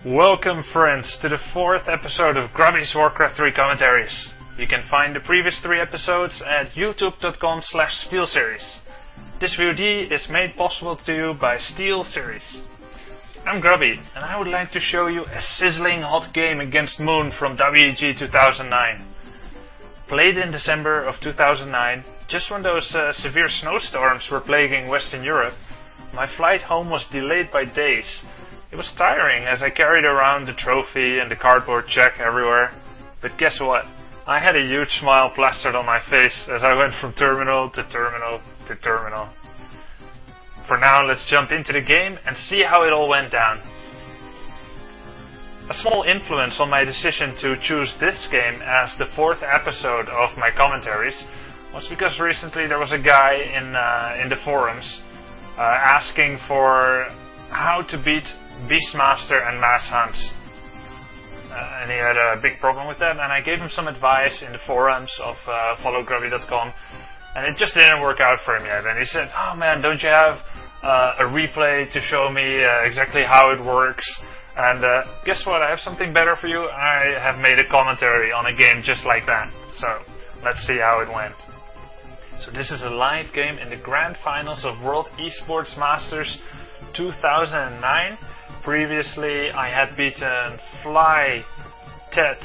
Welcome friends to the 4th episode of Grubby's WarCraft 3 Commentaries. You can find the previous 3 episodes at youtube.com/Steelseries. This VOD is made possible to you by Steelseries. I'm Grubby and I would like to show you a sizzling hot game against Moon from WEG 2009. Played in December of 2009, just when those severe snowstorms were plaguing Western Europe. My flight home was delayed by days. It was tiring as I carried around the trophy and the cardboard check everywhere. But guess what? I had a huge smile plastered on my face as I went from terminal to terminal to terminal. For now, let's jump into the game and see how it all went down. A small influence on my decision to choose this game as the 4th episode of my commentaries was because recently there was a guy in the forums asking for how to beat Beastmaster and mass hunts, and he had a big problem with that, and I gave him some advice in the forums of followgrubby.com, and it just didn't work out for him yet. And he said, "Oh man, don't you have a replay to show me exactly how it works?" And guess what, I have something better for you. I have made a commentary on a game just like that, so let's see how it went. So this is a live game in the grand finals of World eSports Masters 2009. Previously I had beaten Fly, Ted,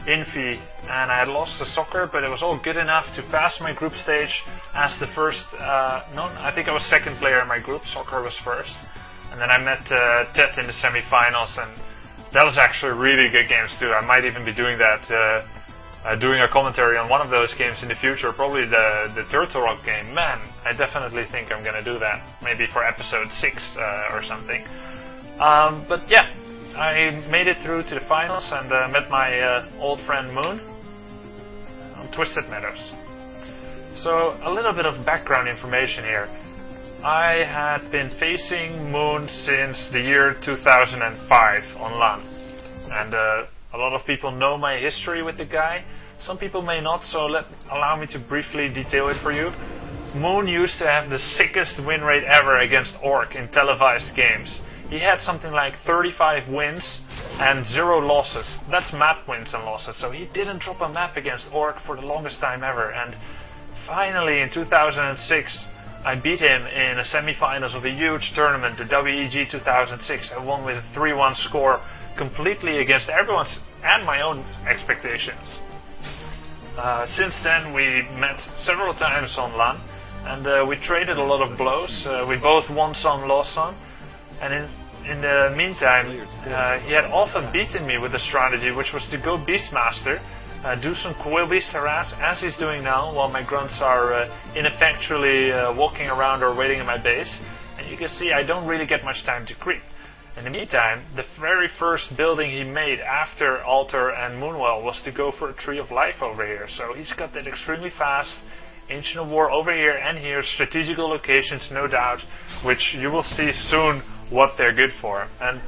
Infi, and I had lost to Soccer, but it was all good enough to pass my group stage as the first, I think I was second player in my group. Soccer was first. And then I met Ted in the semi-finals, and that was actually really good games too. I might even be doing that, doing a commentary on one of those games in the future, probably the Turtle Rock game. Man, I definitely think I'm gonna do that, maybe for episode 6 or something. But yeah, I made it through to the finals and met my old friend Moon on Twisted Meadows. So a little bit of background information here. I had been facing Moon since the year 2005 on LAN, and a lot of people know my history with the guy. Some people may not, so allow me to briefly detail it for you. Moon used to have the sickest win rate ever against Orc in televised games. He had something like 35 wins and 0 losses. That's map wins and losses. So he didn't drop a map against Orc for the longest time ever. And finally in 2006, I beat him in a semi-finals of a huge tournament, the WEG 2006. I won with a 3-1 score, completely against everyone's and my own expectations. Since then we met several times on LAN, and we traded a lot of blows. We both won some, lost some. And in the meantime, he had often beaten me with a strategy which was to go Beastmaster, do some Coil Beast harass, as he's doing now, while my grunts are ineffectually walking around or waiting in my base. And you can see I don't really get much time to creep. In the meantime, the very first building he made after Altar and Moonwell was to go for a Tree of Life over here. So he's got that extremely fast Ancient of War over here and here, strategical locations, no doubt, which you will see soon what they're good for. And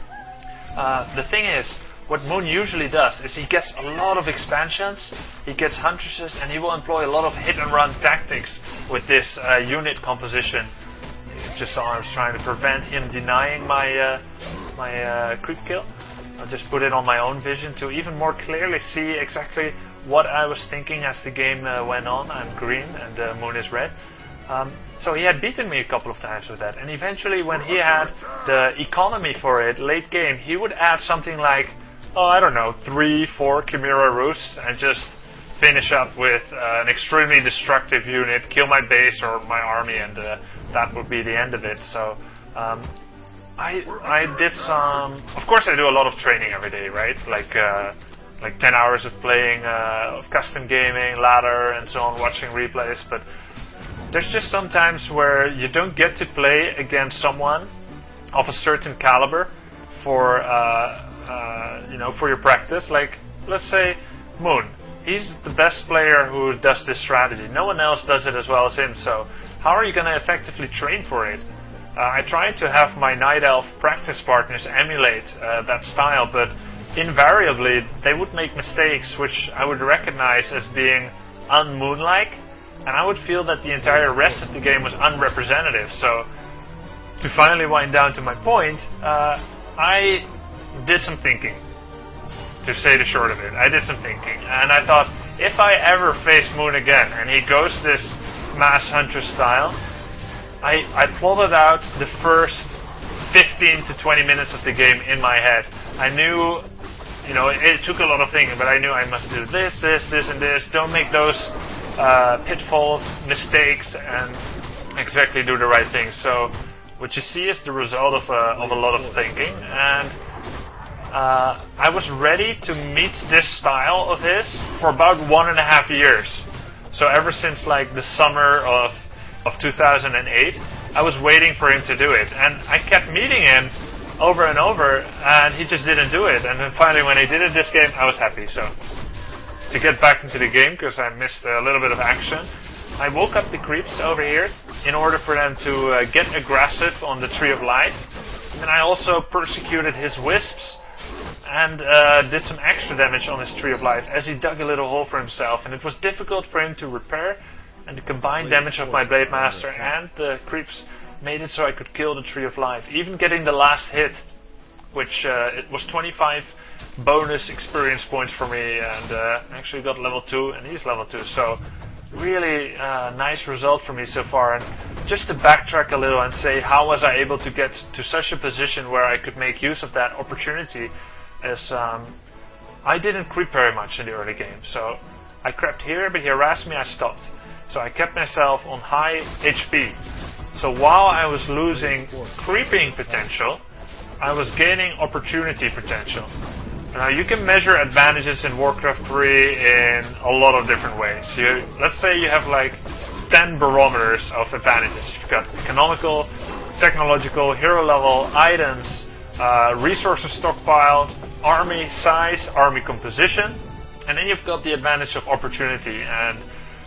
the thing is, what Moon usually does is he gets a lot of expansions, he gets Huntresses, and he will employ a lot of hit-and-run tactics with this unit composition. You just saw I was trying to prevent him denying my creep kill. I'll just put it on my own vision to even more clearly see exactly what I was thinking as the game went on. I'm green and Moon is red. So he had beaten me a couple of times with that, and eventually when he had the economy for it, late game, he would add something like, oh, I don't know, 3-4 Chimera Roosts and just finish up with an extremely destructive unit, kill my base or my army, and that would be the end of it. So I did some, of course I do a lot of training every day, right? Like 10 hours of playing, of custom gaming, ladder and so on, watching replays, but there's just some times where you don't get to play against someone of a certain caliber for for your practice. Like, let's say Moon. He's the best player who does this strategy. No one else does it as well as him, so how are you going to effectively train for it? I tried to have my Night Elf practice partners emulate that style, but invariably they would make mistakes which I would recognize as being un-Moon-like, and I would feel that the entire rest of the game was unrepresentative. So to finally wind down to my point, I did some thinking, to say the short of it. I did some thinking, and I thought, if I ever face Moon again, and he goes this mass Huntress style, I plotted out the first 15 to 20 minutes of the game in my head. I knew, you know, it took a lot of thinking, but I knew I must do this, and this. Don't make those pitfalls, mistakes, and exactly do the right thing. So what you see is the result of a lot of thinking, and I was ready to meet this style of his for about 1.5 years. So ever since like the summer of 2008, I was waiting for him to do it, and I kept meeting him over and over, and he just didn't do it. And then finally, when he did it this game, I was happy. So to get back into the game, because I missed a little bit of action, I woke up the creeps over here in order for them to get aggressive on the Tree of Life. And I also persecuted his wisps and did some extra damage on his Tree of Life as he dug a little hole for himself. And it was difficult for him to repair, and the combined damage of my Beastmaster and the creeps made it so I could kill the Tree of Life. Even getting the last hit, which it was 25 bonus experience points for me, and actually got level 2, and he's level 2. So really nice result for me so far. And just to backtrack a little and say, how was I able to get to such a position where I could make use of that opportunity, is I didn't creep very much in the early game. So I crept here, but he harassed me, I stopped. So I kept myself on high HP. So while I was losing creeping potential, I was gaining opportunity potential. Now you can measure advantages in WarCraft 3 in a lot of different ways. Let's say you have like 10 barometers of advantages. You've got economical, technological, hero level, items, resources stockpile, army size, army composition, and then you've got the advantage of opportunity. And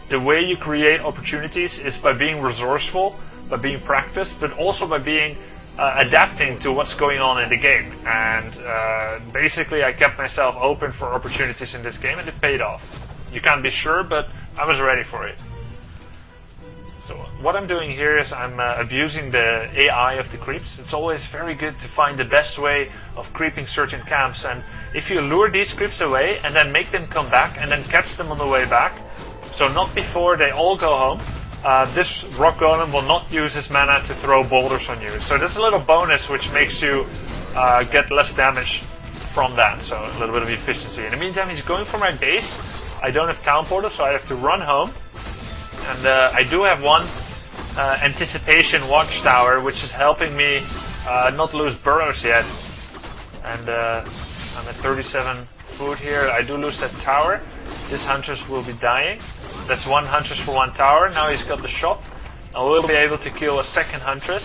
the way you create opportunities is by being resourceful, by being practiced, but also by being adapting to what's going on in the game. And basically I kept myself open for opportunities in this game, and it paid off. You can't be sure, but I was ready for it. So what I'm doing here is I'm abusing the AI of the creeps. It's always very good to find the best way of creeping certain camps, and if you lure these creeps away and then make them come back and then catch them on the way back, so not before they all go home, this rock golem will not use his mana to throw boulders on you. So there's a little bonus which makes you get less damage from that, so a little bit of efficiency. In the meantime, he's going for my base. I don't have town portal, so I have to run home. And I do have one anticipation watchtower, which is helping me not lose burrows yet. And I'm at 37 food here. I do lose that tower. This Huntress will be dying. That's one Huntress for one tower. Now he's got the shop. I will be able to kill a second Huntress,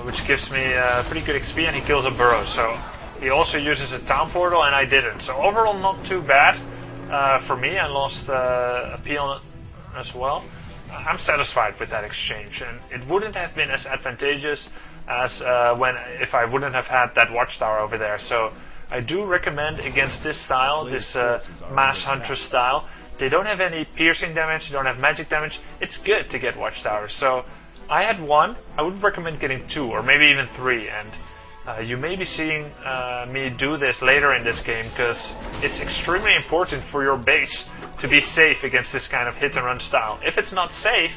which gives me pretty good XP, and he kills a burrow. So he also uses a town portal, and I didn't. So overall, not too bad for me. I lost a peon as well. I'm satisfied with that exchange, and it wouldn't have been as advantageous as if I wouldn't have had that watchtower over there. So I do recommend against this style, this mass Huntress style. They don't have any piercing damage, they don't have magic damage. It's good to get watchtowers. So I had one. I would recommend getting 2 or maybe even 3, and you may be seeing me do this later in this game, because it's extremely important for your base to be safe against this kind of hit and run style. If it's not safe,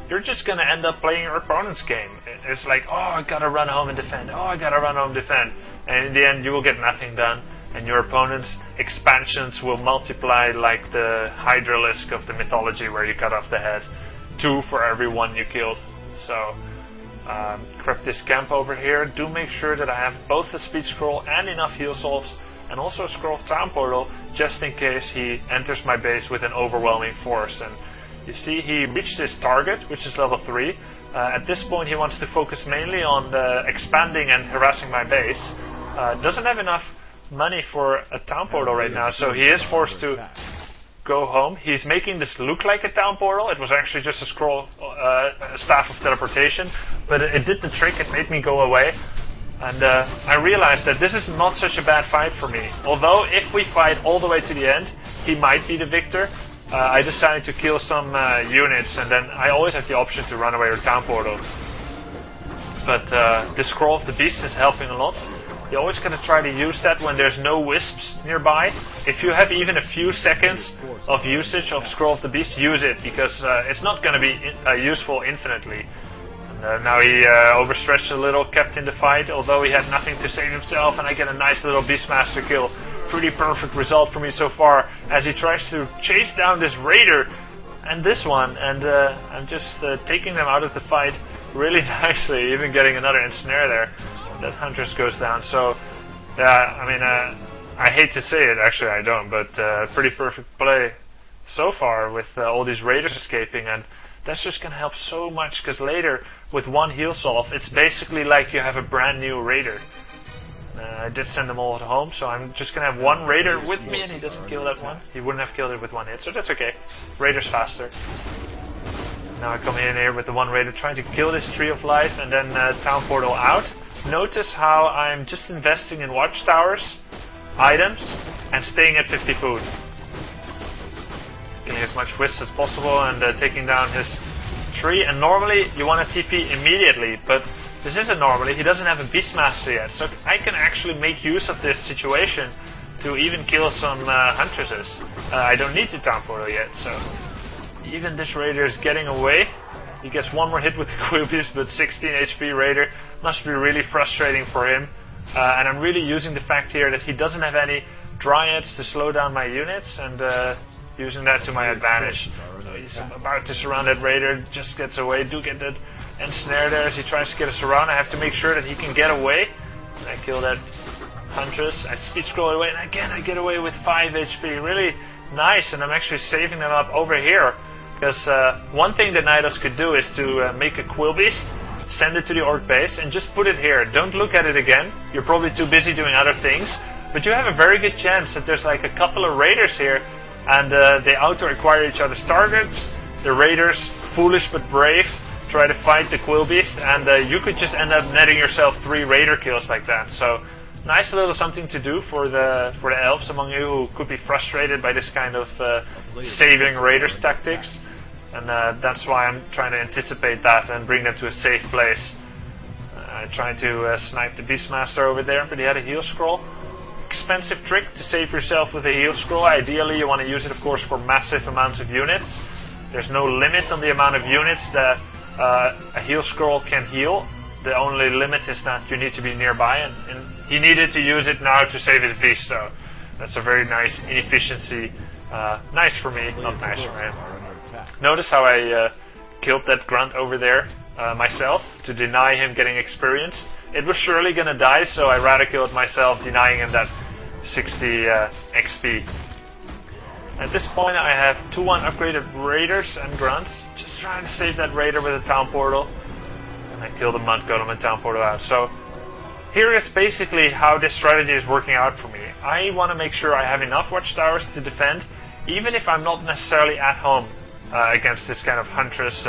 you're just going to end up playing your opponent's game. It's like, oh, I gotta run home and defend, oh, I gotta run home and defend. And in the end, you will get nothing done, and your opponent's expansions will multiply like the Hydralisk of the mythology, where you cut off the head. 2 for every 1 you killed. So prep this camp over here. Do make sure that I have both the speed scroll and enough heal salves, and also a scroll of town portal, just in case he enters my base with an overwhelming force. And you see, he reached his target, which is level 3. At this point, he wants to focus mainly on expanding and harassing my base. Doesn't have enough money for a town portal right now, so he is forced to go home. He's making this look like a town portal. It was actually just a scroll, staff of teleportation, but it did the trick. It made me go away, and I realized that this is not such a bad fight for me. Although if we fight all the way to the end, he might be the victor. I decided to kill some units, and then I always have the option to run away or town portal. But the scroll of the beast is helping a lot. You always gotta try to use that when there's no wisps nearby. If you have even a few seconds of usage of Scroll of the Beast, use it, because it's not gonna be useful infinitely. And now he overstretched a little, kept in the fight, although he had nothing to save himself, and I get a nice little Beastmaster kill. Pretty perfect result for me so far, as he tries to chase down this Raider and this one, and I'm just taking them out of the fight really nicely, even getting another ensnare there. That Huntress goes down. So, yeah, I mean, I hate to say it, actually I don't, but pretty perfect play so far with all these Raiders escaping, and that's just going to help so much, because later, with one heal solve, it's basically like you have a brand new Raider. I did send them all at home, so I'm just going to have one Raider with me, and he doesn't kill that one. He wouldn't have killed it with one hit, so that's okay. Raider's faster. Now I come in here with the one Raider, trying to kill this Tree of Life, and then Town Portal out. Notice how I'm just investing in watchtowers, items, and staying at 50 food. Getting as much wisp as possible, and taking down his tree. And normally you want to TP immediately, but this isn't normally. He doesn't have a Beastmaster yet, so I can actually make use of this situation to even kill some Huntresses. I don't need to Town Portal yet, so even this Raider is getting away. He gets one more hit with the Grubbies, but 16 HP Raider must be really frustrating for him. And I'm really using the fact here that he doesn't have any Dryads to slow down my units, and using that to my advantage. So he's about to surround that Raider, just gets away. Do get that ensnare there as he tries to get us around. I have to make sure that he can get away. And I kill that Huntress. I speed scroll away, and again I get away with 5 HP. Really nice, and I'm actually saving them up over here. Because one thing that Nidos could do is to make a Quillbeast, send it to the Orc base, and just put it here. Don't look at it again. You're probably too busy doing other things. But you have a very good chance that there's like a couple of Raiders here, and they auto-acquire each other's targets. The Raiders, foolish but brave, try to fight the Quillbeast, and you could just end up netting yourself 3 Raider kills like that. So, nice little something to do for the elves among you who could be frustrated by this kind of saving Raiders tactics. And that's why I'm trying to anticipate that and bring them to a safe place. Trying to snipe the Beastmaster over there, but he had a heal scroll. Expensive trick to save yourself with a heal scroll. Ideally you want to use it, of course, for massive amounts of units. There's no limit on the amount of units that a heal scroll can heal. The only limit is that you need to be nearby, and he needed to use it now to save his beast, so that's a very nice inefficiency. Nice for me, not nice for him. Notice how I killed that grunt over there myself to deny him getting experience. It was surely gonna die, so I rather killed myself, denying him that 60 XP. At this point I have 2-1 upgraded Raiders and grunts, just trying to save that Raider with a Town Portal. And I killed the Mud Golem and Town Portal out. So here is basically how this strategy is working out for me. I want to make sure I have enough watchtowers to defend, even if I'm not necessarily at home against this kind of Huntress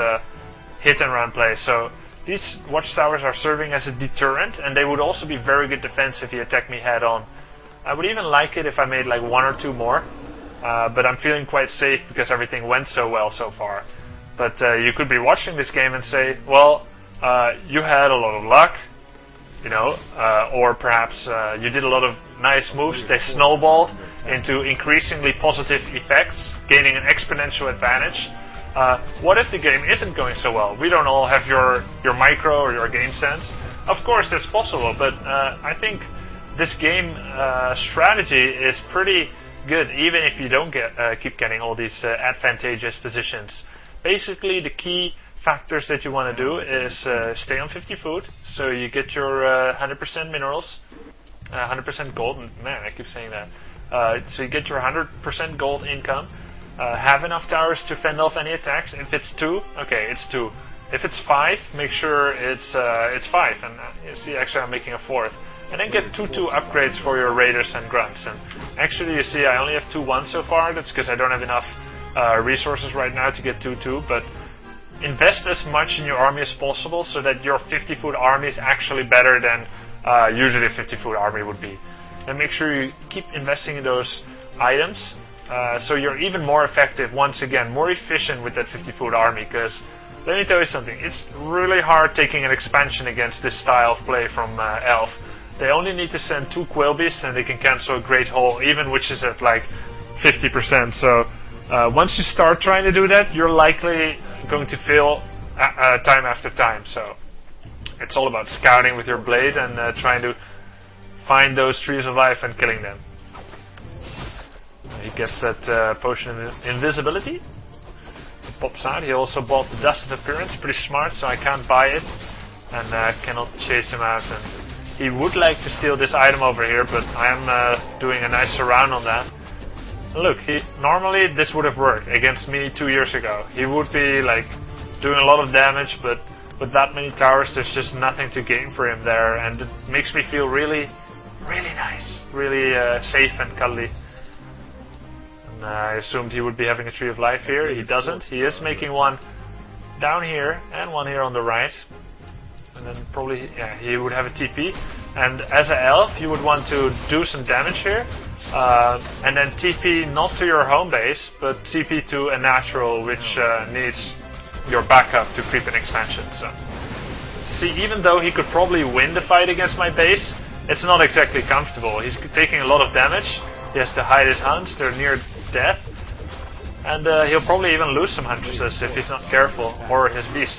hit and run play. So these watchtowers are serving as a deterrent, and they would also be very good defense if he attacked me head on. I would even like it if I made like 1 or 2 more, but I'm feeling quite safe because everything went so well so far. But you could be watching this game and say, well, you had a lot of luck, you know, or perhaps you did a lot of nice moves. They snowballed into increasingly positive effects, gaining an exponential advantage. What if the game isn't going so well? We don't all have your micro or your game sense. Of course, that's possible, but I think this game strategy is pretty good, even if you don't keep getting all these advantageous positions. Basically, the key factors that you want to do is stay on 50 food, so you get your 100% minerals, 100% gold. Man, I keep saying that. So you get your 100% gold income. Have enough towers to fend off any attacks. If it's 2, okay, it's 2. If it's 5, make sure it's 5. And you see, actually, I'm making a 4th. And then get 2/2 upgrades for your Raiders and Grunts. And actually, you see, I only have 2/1 so far. That's because I don't have enough resources right now to get 2/2. But invest as much in your army as possible so that your 50-foot army is actually better than usually a 50-foot army would be. And make sure you keep investing in those items. So you're even more effective, once again, more efficient with that 50-foot army, because let me tell you something, it's really hard taking an expansion against this style of play from Elf. They only need to send 2 Quail Beasts and they can cancel a Great Hole, even which is at like 50%. So once you start trying to do that, you're likely going to fail time after time. So it's all about scouting with your blade and trying to find those trees of life and killing them. He gets that potion of invisibility. It pops out. He also bought the Dust of Appearance. Pretty smart, so I can't buy it and cannot chase him out. And he would like to steal this item over here, but I am doing a nice surround on that. Look, normally this would have worked against me 2 years ago. He would be like doing a lot of damage, but with that many towers, there's just nothing to gain for him there, and it makes me feel really, really nice, really safe and cuddly. And I assumed he would be having a Tree of Life here. He doesn't. He is making one down here and one here on the right. And then probably, yeah, he would have a TP. And as an elf, you would want to do some damage here. And then TP not to your home base, but TP to a natural, which needs your backup to creep an expansion. So, see, even though he could probably win the fight against my base, it's not exactly comfortable. He's taking a lot of damage. He has to hide his hunts. They're near death. And he'll probably even lose some Huntresses if he's not careful, or his beast.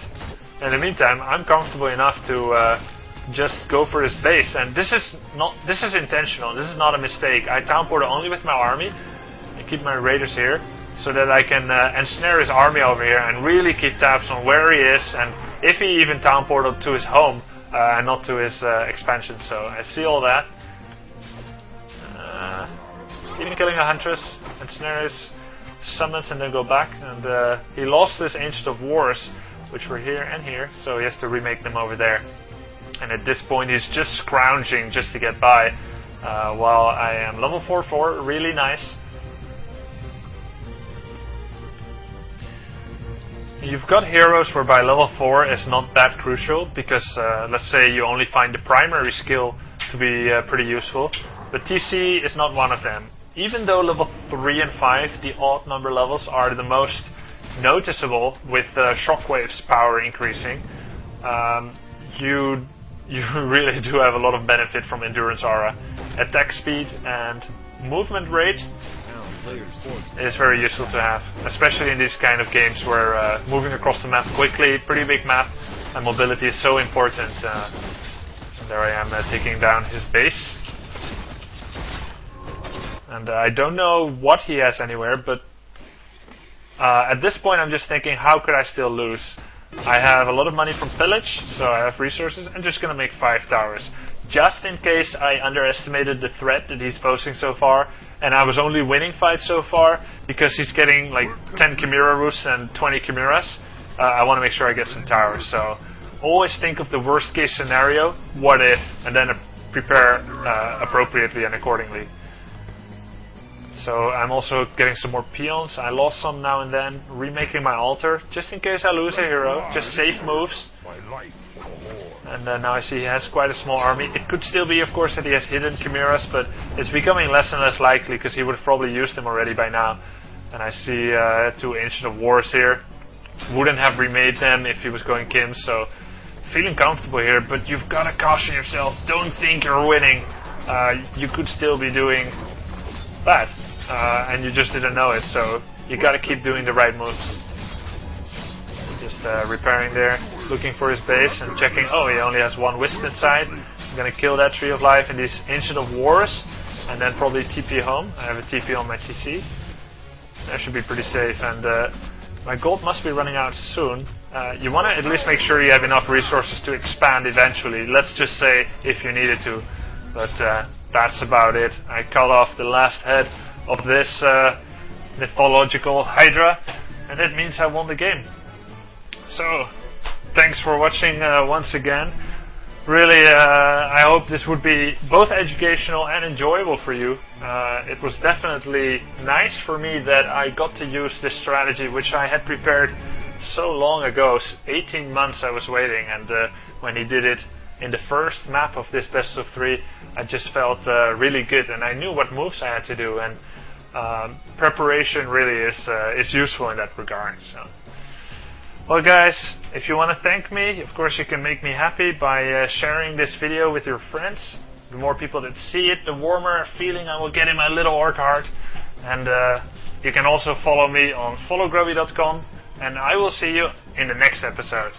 In the meantime, I'm comfortable enough to just go for his base, and this is intentional. This is not a mistake. I town portal only with my army and keep my raiders here, so that I can ensnare his army over here and really keep tabs on where he is, and if he even town portaled to his home and not to his expansion. So I see all that. Even killing a Huntress, ensnare his summons, and then go back. And he lost his Ancient of Wars, which were here and here, so he has to remake them over there. And at this point he's just scrounging just to get by, while I am level 4/4, really nice. You've got heroes whereby level 4 is not that crucial, because let's say you only find the primary skill to be pretty useful, but TC is not one of them. Even though level 3 and 5, the odd number levels, are the most noticeable with Shockwave's power increasing, you really do have a lot of benefit from Endurance Aura. Attack speed and movement rate is very useful to have, especially in these kind of games where moving across the map quickly, pretty big map, and mobility is so important. So there I am taking down his base. And I don't know what he has anywhere, but at this point I'm just thinking, how could I still lose? I have a lot of money from pillage, so I have resources. I'm just going to make 5 towers, just in case I underestimated the threat that he's posing so far, and I was only winning fights so far because he's getting like 10 Chimera Roosts and 20 Chimeras. I want to make sure I get some towers, so always think of the worst case scenario, what if, and then prepare appropriately and accordingly. So I'm also getting some more peons. I lost some now and then, remaking my altar, just in case I lose a hero, just safe moves. And now I see he has quite a small army. It could still be, of course, that he has hidden Chimeras, but it's becoming less and less likely, because he would have probably used them already by now. And I see 2 Ancient of Wars here. Wouldn't have remade them if he was going Kim, so feeling comfortable here, but you've got to caution yourself. Don't think you're winning. You could still be doing bad. And you just didn't know it, so you got to keep doing the right moves. Just repairing there, looking for his base and checking. Oh, he only has 1 Wisp inside. I'm gonna kill that Tree of Life and these Ancient of Wars, and then probably TP home. I have a TP on my TC. That should be pretty safe. And my gold must be running out soon. You want to at least make sure you have enough resources to expand eventually. Let's just say if you needed to, but that's about it. I cut off the last head of this mythological Hydra, and that means I won the game. So, thanks for watching once again. Really, I hope this would be both educational and enjoyable for you. It was definitely nice for me that I got to use this strategy, which I had prepared so long ago. 18 months I was waiting, and when he did it in the first map of this best of 3, I just felt really good, and I knew what moves I had to do, and preparation really is useful in that regard. So, well guys, if you want to thank me, of course you can make me happy by sharing this video with your friends. The more people that see it, the warmer feeling I will get in my little orc heart. And you can also follow me on followgrubby.com, and I will see you in the next episode.